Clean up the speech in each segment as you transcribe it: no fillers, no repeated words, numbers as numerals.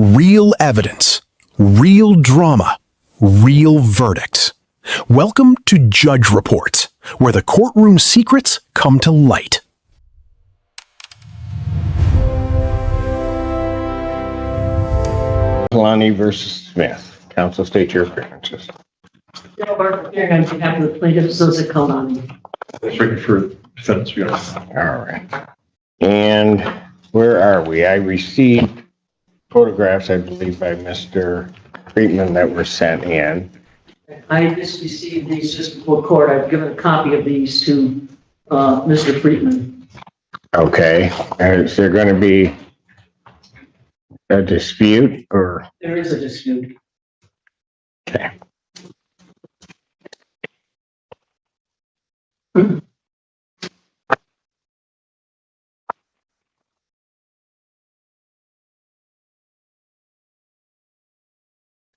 Real evidence, real drama, real verdicts. Welcome to Judge Reports, where the courtroom secrets come to light. Kalani versus Smith. Counsel, state your appearances. Joe Barker, here on behalf of the plaintiff, Susan Kalani. That's right for defense, we are. All right. And where are we? I received photographs, I believe, by Mr. Friedman that were sent in. I just received these just before court. I've given a copy of these to Mr. Friedman. Okay. Is there going to be a dispute or? There is a dispute. Okay.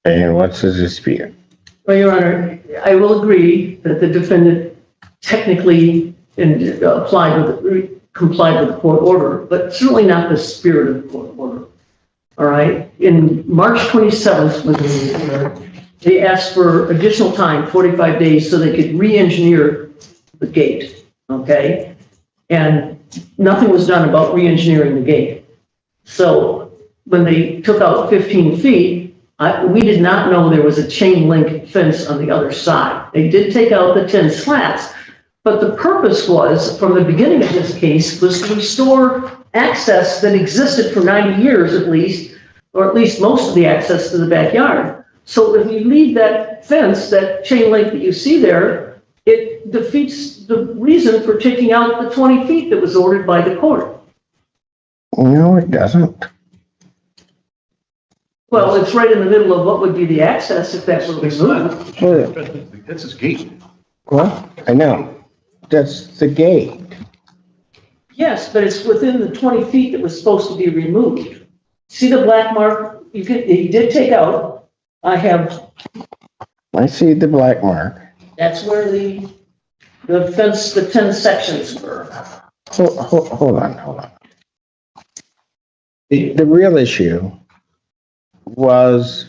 And what's the dispute? Well, Your Honor, I will agree that the defendant technically complied with the court order, but certainly not the spirit of the court order. All right. In March 27th, when they asked for additional time, 45 days, so they could re-engineer the gate. Okay. And nothing was done about re-engineering the gate. So when they took out 15 feet, we did not know there was a chain link fence on the other side. They did take out the 10 slats, but the purpose was, from the beginning of this case, was to restore access that existed for 90 years at least, or at least most of the access to the backyard. So if you leave that fence, that chain link that you see there, it defeats the reason for taking out the 20 feet that was ordered by the court. No, it doesn't. Well, it's right in the middle of what would be the access if that were removed. That's his gate. Well, I know. That's the gate. Yes, but it's within the 20 feet that was supposed to be removed. See the black mark he did take out? I see the black mark. That's where the fence, the 10 sections were. Hold on. The real issue was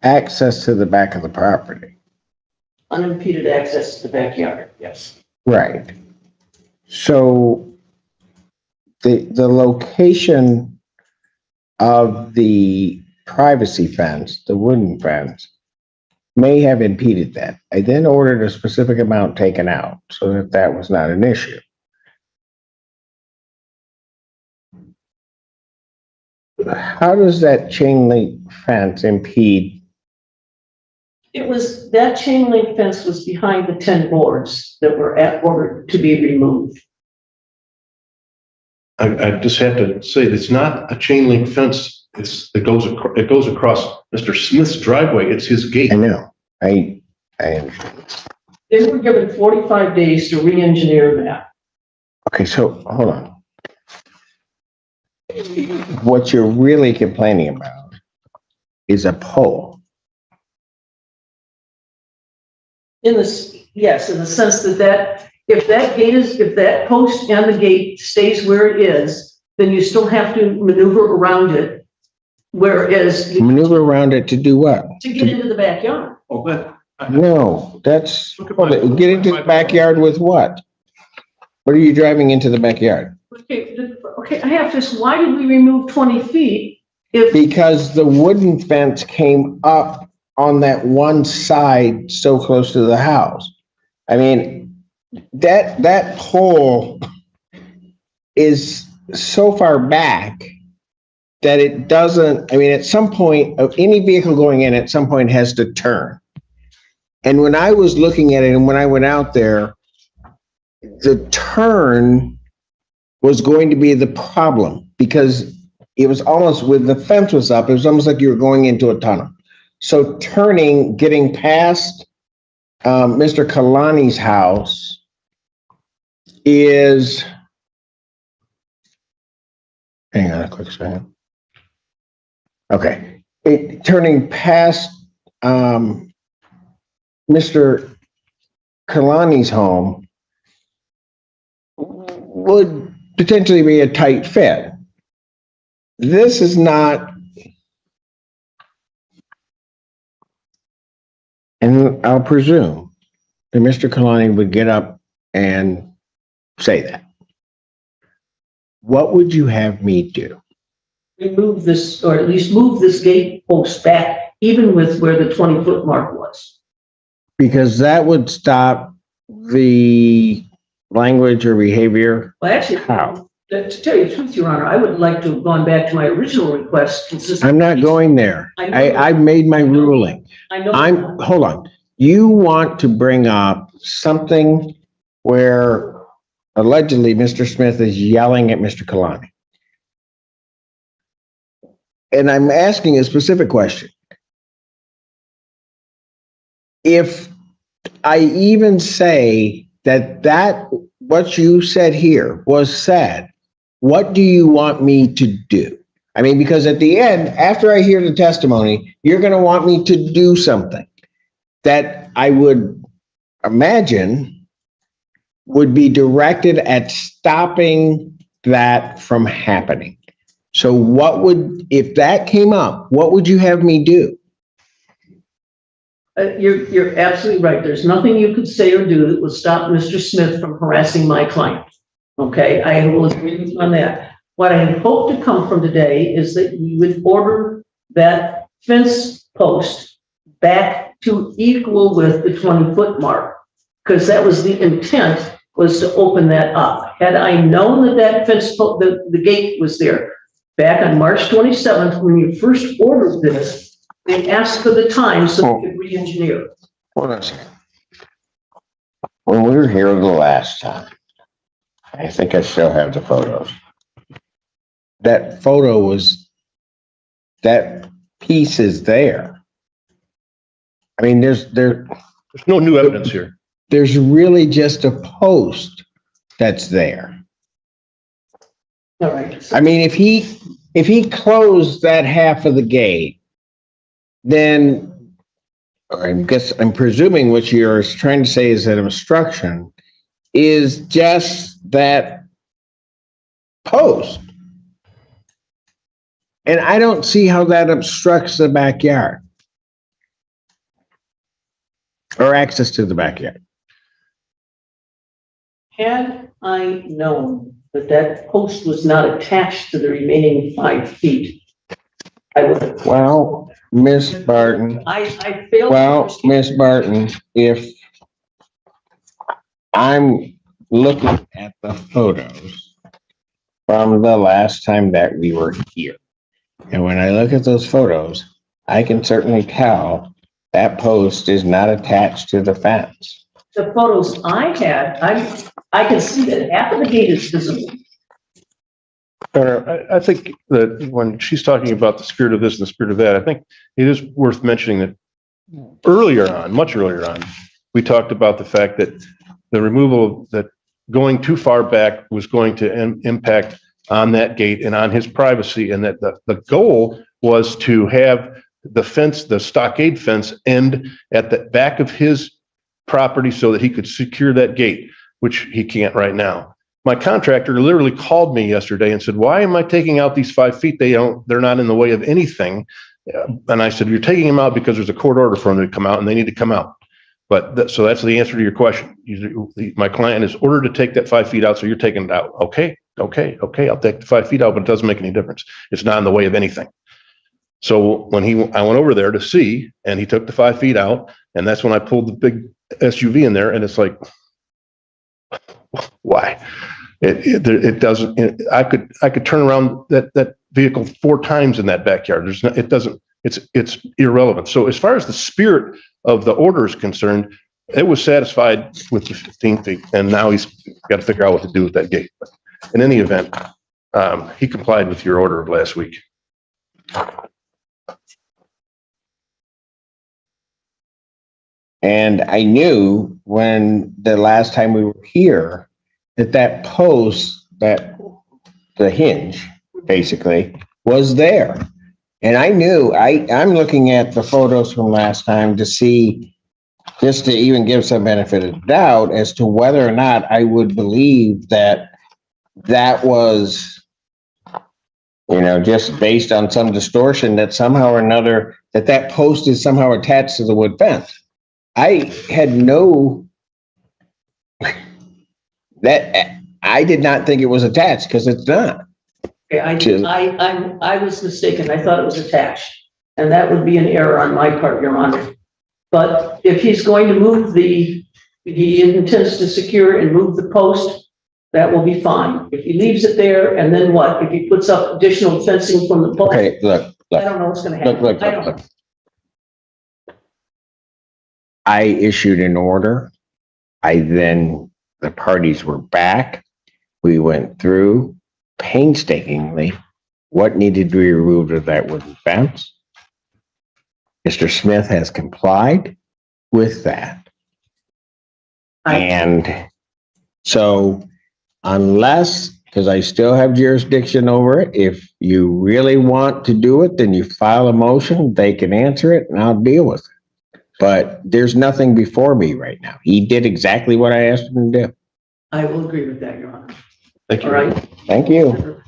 access to the back of the property. Unimpeded access to the backyard, yes. Right. So the location of the privacy fence, the wooden fence, may have impeded that. I then ordered a specific amount taken out so that that was not an issue. How does that chain link fence impede? That chain link fence was behind the 10 boards that were ordered to be removed. I just have to say, it's not a chain link fence. It goes across Mr. Smith's driveway. It's his gate. I know. I understand. They were given 45 days to re-engineer that. Okay, so hold on. What you're really complaining about is a pole. Yes, in the sense that if that post and the gate stays where it is, then you still have to maneuver around it. Whereas Maneuver around it to do what? to get into the backyard. Oh, but No, that's, get into the backyard with what? What are you driving into the backyard? Okay, I have to, why did we remove 20 feet if, Because the wooden fence came up on that one side so close to the house. I mean, that pole is so far back that it doesn't, I mean, at some point, of any vehicle going in at some point has to turn. And when I was looking at it and when I went out there, the turn was going to be the problem because it was almost, when the fence was up, it was almost like you were going into a tunnel. So turning, getting past Mr. Kalani's house is, hang on a quick second. Okay, turning past Mr. Kalani's home would potentially be a tight fit. This is not And I'll presume that Mr. Kalani would get up and say that. What would you have me do? Remove this, or at least move this gate post back, even with where the 20-foot mark was. Because that would stop the language or behavior. Well, actually, How? to tell you the truth, Your Honor, I would like to have gone back to my original request consistent. I'm not going there. I know. I've made my ruling. I know. Hold on. You want to bring up something where allegedly Mr. Smith is yelling at Mr. Kalani. And I'm asking a specific question. If I even say that what you said here was said, what do you want me to do? I mean, because at the end, after I hear the testimony, you're going to want me to do something that I would imagine would be directed at stopping that from happening. So if that came up, what would you have me do? You're absolutely right. There's nothing you could say or do that would stop Mr. Smith from harassing my client. Okay, I will agree with you on that. What I hope to come from today is that you would order that fence post back to equal with the 20-foot mark, because that was the intent, was to open that up. Had I known that that fence, the gate was there back on March 27th, when you first ordered this, they asked for the time so we could re-engineer. Hold on a second. When we were here the last time, I think I still have the photos. That photo was, that piece is there. I mean, there's no new evidence here. There's really just a post that's there. All right. I mean, if he closed that half of the gate, then I'm presuming what you're trying to say is that obstruction is just that post. And I don't see how that obstructs the backyard or access to the backyard. Had I known that that post was not attached to the remaining 5 feet, I would have. Well, Miss Barton. I failed. Well, Miss Barton, if I'm looking at the photos from the last time that we were here, and when I look at those photos, I can certainly tell that post is not attached to the fence. The photos I had, I can see that half of the gate is visible. I think that when she's talking about the spirit of this and the spirit of that, I think it is worth mentioning that much earlier on, we talked about the fact that the removal, that going too far back was going to impact on that gate and on his privacy, and that the goal was to have the fence, the stockade fence, end at the back of his property so that he could secure that gate, which he can't right now. My contractor literally called me yesterday and said, "Why am I taking out these 5 feet? They're not in the way of anything." And I said, "You're taking them out because there's a court order for them to come out, and they need to come out." But so that's the answer to your question. My client is ordered to take that 5 feet out, so you're taking it out. Okay. I'll take the 5 feet out, but it doesn't make any difference. It's not in the way of anything. So when I went over there to see, and he took the 5 feet out, and that's when I pulled the big SUV in there, and it's like, why? It doesn't. I could turn around that vehicle 4 times in that backyard. It's irrelevant. So as far as the spirit of the order is concerned, it was satisfied with the 15 feet, and now he's got to figure out what to do with that gate. But in any event, he complied with your order of last week. And I knew when the last time we were here that post, that the hinge basically was there. And I knew I'm looking at the photos from last time to see, just to even give some benefit of doubt as to whether or not I would believe that was, just based on some distortion that somehow or another, that post is somehow attached to the wood fence. I had no, that, I did not think it was attached because it's not. Okay, I was mistaken. I thought it was attached. And that would be an error on my part, Your Honor. But if he's going to move he intends to secure and move the post, that will be fine. If he leaves it there, and then what? If he puts up additional fencing from the post? Okay, look, I don't know what's gonna happen. I don't know. look. I issued an order. The parties were back. We went through painstakingly what needed to be removed of that wooden fence. Mr. Smith has complied with that. And so unless, because I still have jurisdiction over it, if you really want to do it, then you file a motion, they can answer it and I'll deal with it. But there's nothing before me right now. He did exactly what I asked him to do. I will agree with that, Your Honor. Thank you. All right. Thank you.